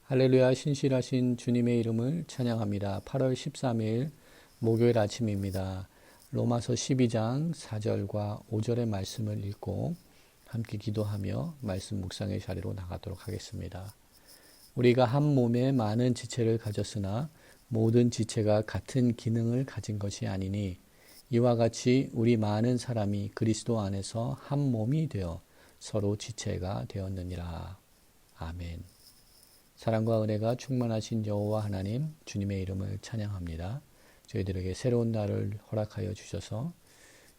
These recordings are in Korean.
할렐루야. 신실하신 주님의 이름을 찬양합니다. 8월 13일 목요일 아침입니다. 로마서 12장 4절과 5절의 말씀을 읽고 함께 기도하며 말씀 묵상의 자리로 나가도록 하겠습니다. 우리가 한 몸에 많은 지체를 가졌으나 모든 지체가 같은 기능을 가진 것이 아니니 이와 같이 우리 많은 사람이 그리스도 안에서 한 몸이 되어 서로 지체가 되었느니라. 아멘. 사랑과 은혜가 충만하신 여호와 하나님 주님의 이름을 찬양합니다. 저희들에게 새로운 날을 허락하여 주셔서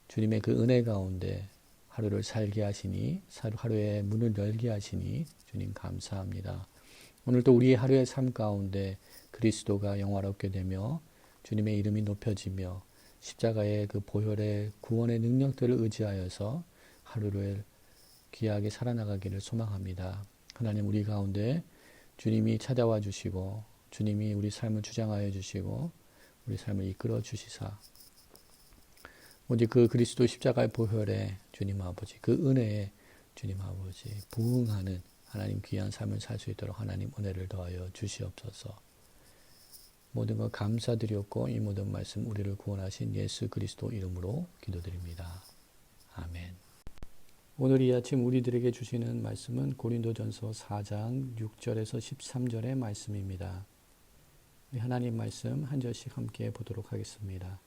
주님의 그 은혜 가운데 하루를 살게 하시니 하루의 문을 열게 하시니 주님 감사합니다. 오늘도 우리 하루의 삶 가운데 그리스도가 영화롭게 되며 주님의 이름이 높여지며 십자가의 그 보혈의 구원의 능력들을 의지하여서 하루를 귀하게 살아나가기를 소망합니다. 하나님 우리 가운데 주님이 찾아와 주시고 주님이 우리 삶을 주장하여 주시고 우리 삶을 이끌어 주시사 오직 그 그리스도 십자가의 보혈에 주님 아버지 그 은혜에 주님 아버지 부응하는 하나님 귀한 삶을 살 수 있도록 하나님 은혜를 더하여 주시옵소서. 모든 것 감사드렸고 이 모든 말씀 우리를 구원하신 예수 그리스도 이름으로 기도드립니다. 아멘. 오늘 이 아침 우리들에게 주시는 말씀은 고린도전서 4장 6절에서 13절의 말씀입니다. 하나님 말씀 한 절씩 함께 보도록 하겠습니다.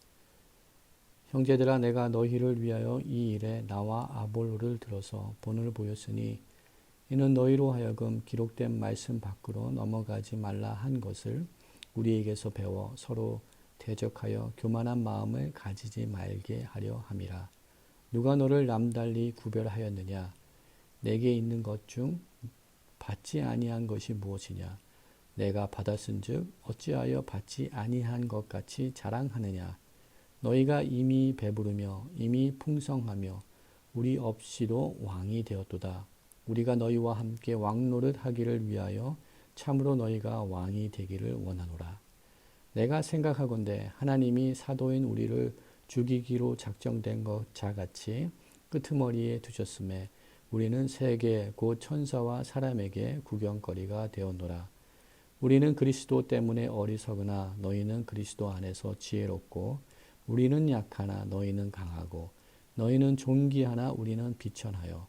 형제들아 내가 너희를 위하여 이 일에 나와 아볼로를 들어서 본을 보였으니 이는 너희로 하여금 기록된 말씀 밖으로 넘어가지 말라 한 것을 우리에게서 배워 서로 대적하여 교만한 마음을 가지지 말게 하려 함이라. 누가 너를 남달리 구별하였느냐? 내게 있는 것 중 받지 아니한 것이 무엇이냐? 내가 받았은즉 어찌하여 받지 아니한 것 같이 자랑하느냐? 너희가 이미 배부르며 이미 풍성하며 우리 없이도 왕이 되었도다. 우리가 너희와 함께 왕노릇 하기를 위하여 참으로 너희가 왕이 되기를 원하노라. 내가 생각하건대 하나님이 사도인 우리를 죽이기로 작정된 것자 같이 끄트머리에 두셨음에 우리는 세계 곧 천사와 사람에게 구경거리가 되었노라. 우리는 그리스도 때문에 어리석으나 너희는 그리스도 안에서 지혜롭고 우리는 약하나 너희는 강하고 너희는 존귀하나 우리는 비천하여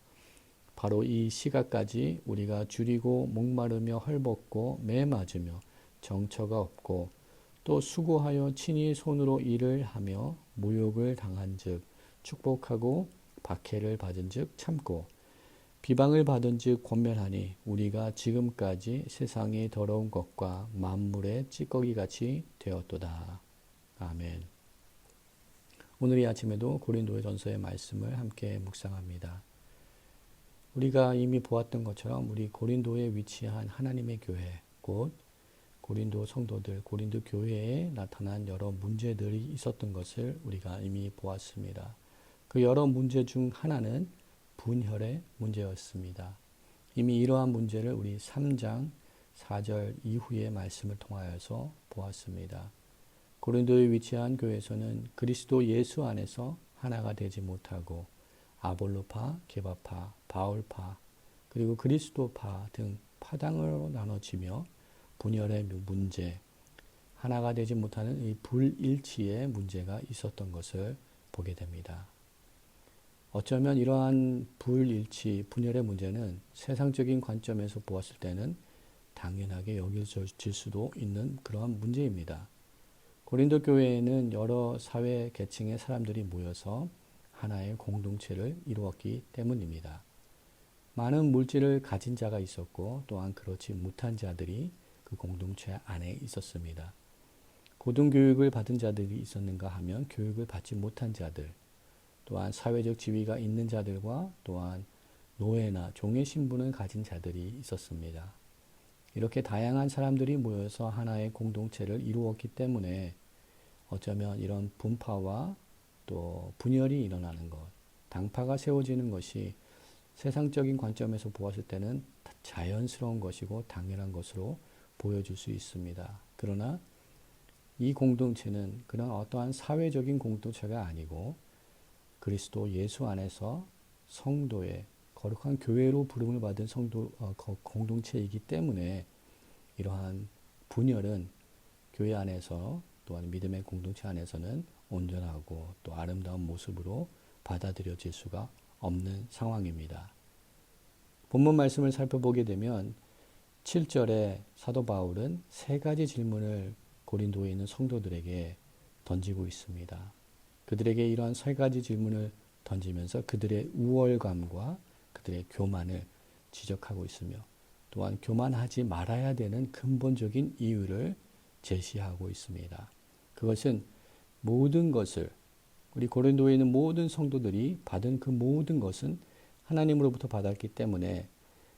바로 이 시각까지 우리가 줄이고 목마르며 헐벗고 매 맞으며 정처가 없고 또 수고하여 친히 손으로 일을 하며 모욕을 당한즉 축복하고 박해를 받은즉 참고 비방을 받은즉 권면하니 우리가 지금까지 세상의 더러운 것과 만물의 찌꺼기같이 되었도다. 아멘. 오늘 이 아침에도 고린도전서의 말씀을 함께 묵상합니다. 우리가 이미 보았던 것처럼 우리 고린도에 위치한 하나님의 교회 곧 고린도 성도들, 고린도 교회에 나타난 여러 문제들이 있었던 것을 우리가 이미 보았습니다. 그 여러 문제 중 하나는 분혈의 문제였습니다. 이미 이러한 문제를 우리 3장 4절 이후의 말씀을 통하여서 보았습니다. 고린도에 위치한 교회에서는 그리스도 예수 안에서 하나가 되지 못하고 아볼로파, 게바파, 바울파, 그리고 그리스도파 등 파당으로 나눠지며 분열의 문제, 하나가 되지 못하는 이 불일치의 문제가 있었던 것을 보게 됩니다. 어쩌면 이러한 불일치, 분열의 문제는 세상적인 관점에서 보았을 때는 당연하게 여겨질 수도 있는 그러한 문제입니다. 고린도 교회에는 여러 사회 계층의 사람들이 모여서 하나의 공동체를 이루었기 때문입니다. 많은 물질을 가진 자가 있었고 또한 그렇지 못한 자들이 그 공동체 안에 있었습니다. 고등교육을 받은 자들이 있었는가 하면 교육을 받지 못한 자들, 또한 사회적 지위가 있는 자들과 또한 노예나 종의 신분을 가진 자들이 있었습니다. 이렇게 다양한 사람들이 모여서 하나의 공동체를 이루었기 때문에 어쩌면 이런 분파와 또 분열이 일어나는 것, 당파가 세워지는 것이 세상적인 관점에서 보았을 때는 자연스러운 것이고 당연한 것으로 보여줄 수 있습니다. 그러나 이 공동체는 그런 어떠한 사회적인 공동체가 아니고 그리스도 예수 안에서 성도의 거룩한 교회로 부름을 받은 공동체이기 때문에 이러한 분열은 교회 안에서 또한 믿음의 공동체 안에서는 온전하고 또 아름다운 모습으로 받아들여질 수가 없는 상황입니다. 본문 말씀을 살펴보게 되면 7절에 사도 바울은 세 가지 질문을 고린도에 있는 성도들에게 던지고 있습니다. 그들에게 이러한 세 가지 질문을 던지면서 그들의 우월감과 그들의 교만을 지적하고 있으며 또한 교만하지 말아야 되는 근본적인 이유를 제시하고 있습니다. 그것은 모든 것을 우리 고린도에 있는 모든 성도들이 받은 그 모든 것은 하나님으로부터 받았기 때문에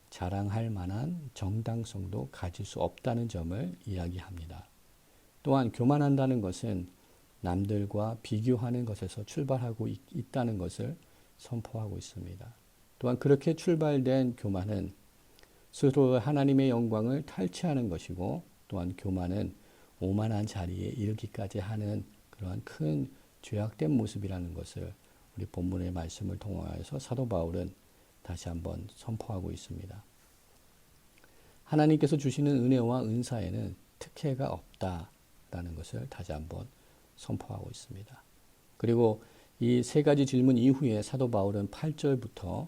자랑할 만한 정당성도 가질 수 없다는 점을 이야기합니다. 또한 교만한다는 것은 남들과 비교하는 것에서 출발하고 있다는 것을 선포하고 있습니다. 또한 그렇게 출발된 교만은 스스로 하나님의 영광을 탈취하는 것이고 또한 교만은 오만한 자리에 이르기까지 하는 그러한 큰 죄악된 모습이라는 것을 우리 본문의 말씀을 통하여서 사도 바울은 다시 한번 선포하고 있습니다. 하나님께서 주시는 은혜와 은사에는 특혜가 없다라는 것을 다시 한번 선포하고 있습니다. 그리고 이 세 가지 질문 이후에 사도 바울은 8절부터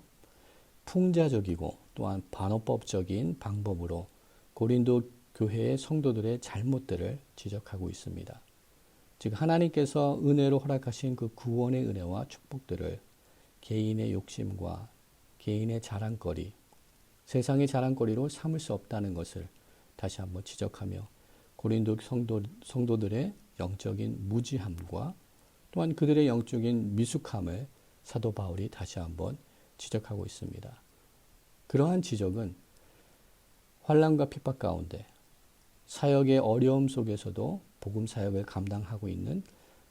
풍자적이고 또한 반어법적인 방법으로 고린도 교회의 성도들의 잘못들을 지적하고 있습니다. 즉 하나님께서 은혜로 허락하신 그 구원의 은혜와 축복들을 개인의 욕심과 개인의 자랑거리, 세상의 자랑거리로 삼을 수 없다는 것을 다시 한번 지적하며 고린도 성도들의 영적인 무지함과 또한 그들의 영적인 미숙함을 사도 바울이 다시 한번 지적하고 있습니다. 그러한 지적은 환난과 핍박 가운데 사역의 어려움 속에서도 복음 사역을 감당하고 있는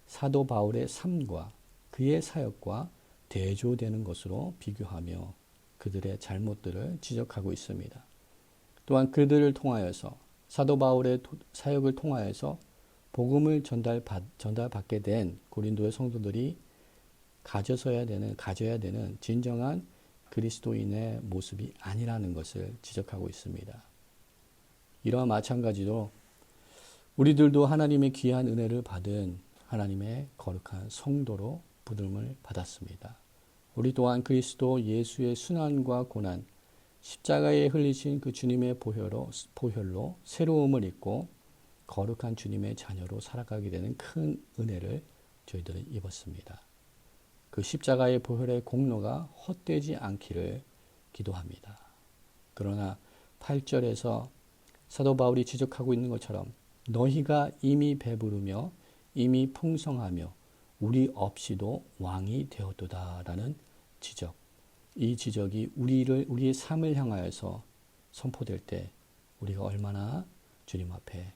사도 바울의 삶과 그의 사역과 대조되는 것으로 비교하며 그들의 잘못들을 지적하고 있습니다. 또한 그들을 통하여서 사도 바울의 사역을 통하여서 복음을 전달받게 된 고린도의 성도들이 가져야 되는 진정한 그리스도인의 모습이 아니라는 것을 지적하고 있습니다. 이러한 마찬가지로 우리들도 하나님의 귀한 은혜를 받은 하나님의 거룩한 성도로 부름을 받았습니다. 우리 또한 그리스도 예수의 순환과 고난, 십자가에 흘리신 그 주님의 보혈로 새로움을 입고 거룩한 주님의 자녀로 살아가게 되는 큰 은혜를 저희들은 입었습니다. 그 십자가의 보혈의 공로가 헛되지 않기를 기도합니다. 그러나 8절에서 사도 바울이 지적하고 있는 것처럼 너희가 이미 배부르며 이미 풍성하며 우리 없이도 왕이 되었도다라는 지적. 이 지적이 우리의 삶을 향하여서 선포될 때 우리가 얼마나 주님 앞에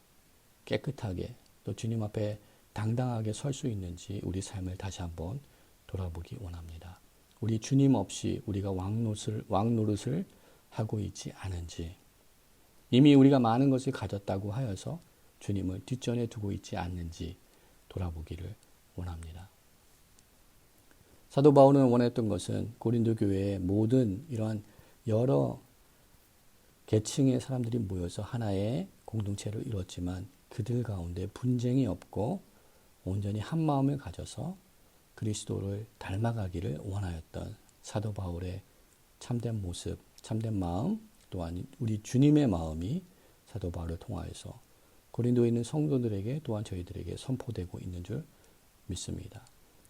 깨끗하게 또 주님 앞에 당당하게 설 수 있는지 우리 삶을 다시 한번 돌아보기 원합니다. 우리 주님 없이 우리가 왕노릇을 하고 있지 않은지, 이미 우리가 많은 것을 가졌다고 하여서 주님을 뒷전에 두고 있지 않는지 돌아보기를 원합니다. 사도 바울은 원했던 것은 고린도 교회의 모든 이러한 여러 계층의 사람들이 모여서 하나의 공동체를 이뤘지만 그들 가운데 분쟁이 없고 온전히 한 마음을 가져서 그리스도를 닮아가기를 원하였던 사도 바울의 참된 모습, 참된 마음, 또한 우리 주님의 마음이 사도 바울을 통하여서 고린도에 있는 성도들에게 또한 저희들에게 선포되고 있는 줄 믿습니다.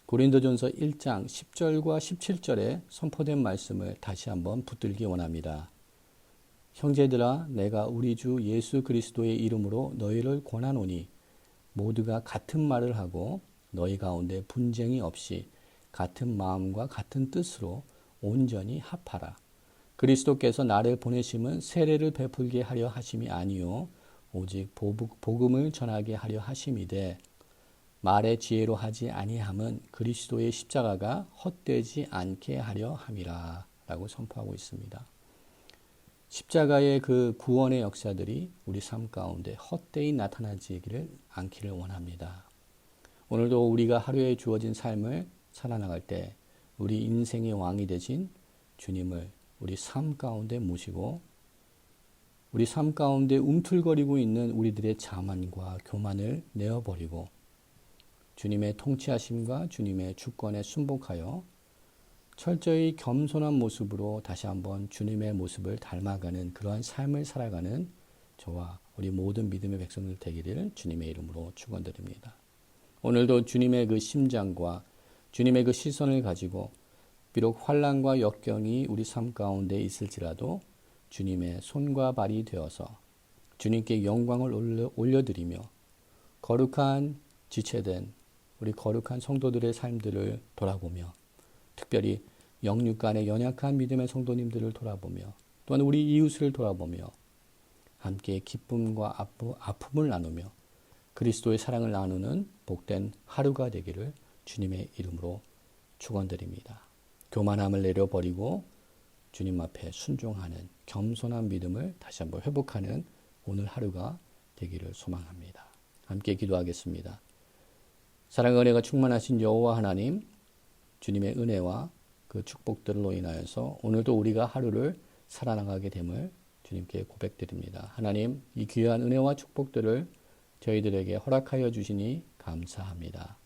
고린도전서 1장 10절과 17절에 선포된 말씀을 다시 한번 붙들기 원합니다. 형제들아, 내가 우리 주 예수 그리스도의 이름으로 너희를 권하노니 모두가 같은 말을 하고 너희 가운데 분쟁이 없이 같은 마음과 같은 뜻으로 온전히 합하라. 그리스도께서 나를 보내심은 세례를 베풀게 하려 하심이 아니요 오직 복음을 전하게 하려 하심이되 말의 지혜로 하지 아니함은 그리스도의 십자가가 헛되지 않게 하려 함이라 라고 선포하고 있습니다. 십자가의 그 구원의 역사들이 우리 삶 가운데 헛되이 나타나지기를 않기를 원합니다. 오늘도 우리가 하루에 주어진 삶을 살아나갈 때 우리 인생의 왕이 되신 주님을 우리 삶 가운데 모시고 우리 삶 가운데 움틀거리고 있는 우리들의 자만과 교만을 내어버리고 주님의 통치하심과 주님의 주권에 순복하여 철저히 겸손한 모습으로 다시 한번 주님의 모습을 닮아가는 그러한 삶을 살아가는 저와 우리 모든 믿음의 백성들 되기를 주님의 이름으로 축원드립니다. 오늘도 주님의 그 심장과 주님의 그 시선을 가지고 비록 환난과 역경이 우리 삶 가운데 있을지라도 주님의 손과 발이 되어서 주님께 영광을 올려드리며 거룩한 지체된 우리 거룩한 성도들의 삶들을 돌아보며 특별히 영육 간의 연약한 믿음의 성도님들을 돌아보며 또한 우리 이웃을 돌아보며 함께 기쁨과 아픔을 나누며 그리스도의 사랑을 나누는 복된 하루가 되기를 주님의 이름으로 축원드립니다. 교만함을 내려버리고 주님 앞에 순종하는 겸손한 믿음을 다시 한번 회복하는 오늘 하루가 되기를 소망합니다. 함께 기도하겠습니다. 사랑과 은혜가 충만하신 여호와 하나님, 주님의 은혜와 그 축복들로 인하여서 오늘도 우리가 하루를 살아나가게 됨을 주님께 고백드립니다. 하나님, 이 귀한 은혜와 축복들을 저희들에게 허락하여 주시니 감사합니다.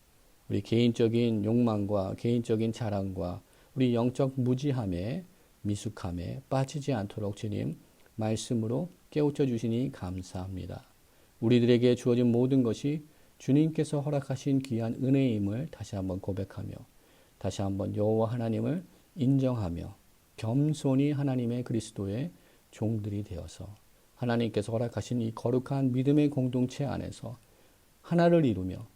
우리 개인적인 욕망과 개인적인 자랑과 우리 영적 무지함에 미숙함에 빠지지 않도록 주님 말씀으로 깨우쳐 주시니 감사합니다. 우리들에게 주어진 모든 것이 주님께서 허락하신 귀한 은혜임을 다시 한번 고백하며 다시 한번 여호와 하나님을 인정하며 겸손히 하나님의 그리스도의 종들이 되어서 하나님께서 허락하신 이 거룩한 믿음의 공동체 안에서 하나를 이루며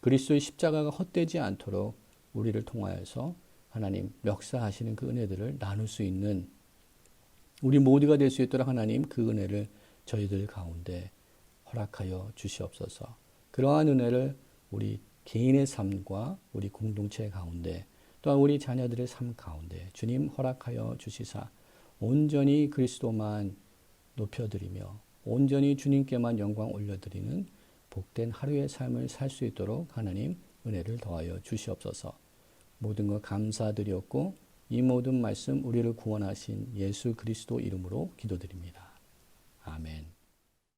그리스도의 십자가가 헛되지 않도록 우리를 통하여서 하나님 역사하시는 그 은혜들을 나눌 수 있는 우리 모두가 될 수 있도록 하나님 그 은혜를 저희들 가운데 허락하여 주시옵소서. 그러한 은혜를 우리 개인의 삶과 우리 공동체 가운데 또한 우리 자녀들의 삶 가운데 주님 허락하여 주시사 온전히 그리스도만 높여드리며 온전히 주님께만 영광 올려드리는 복된 하루의 삶을 살 수 있도록 하나님 은혜를 더하여 주시옵소서. 모든 것 감사드렸고 이 모든 말씀 우리를 구원하신 예수 그리스도 이름으로 기도드립니다. 아멘.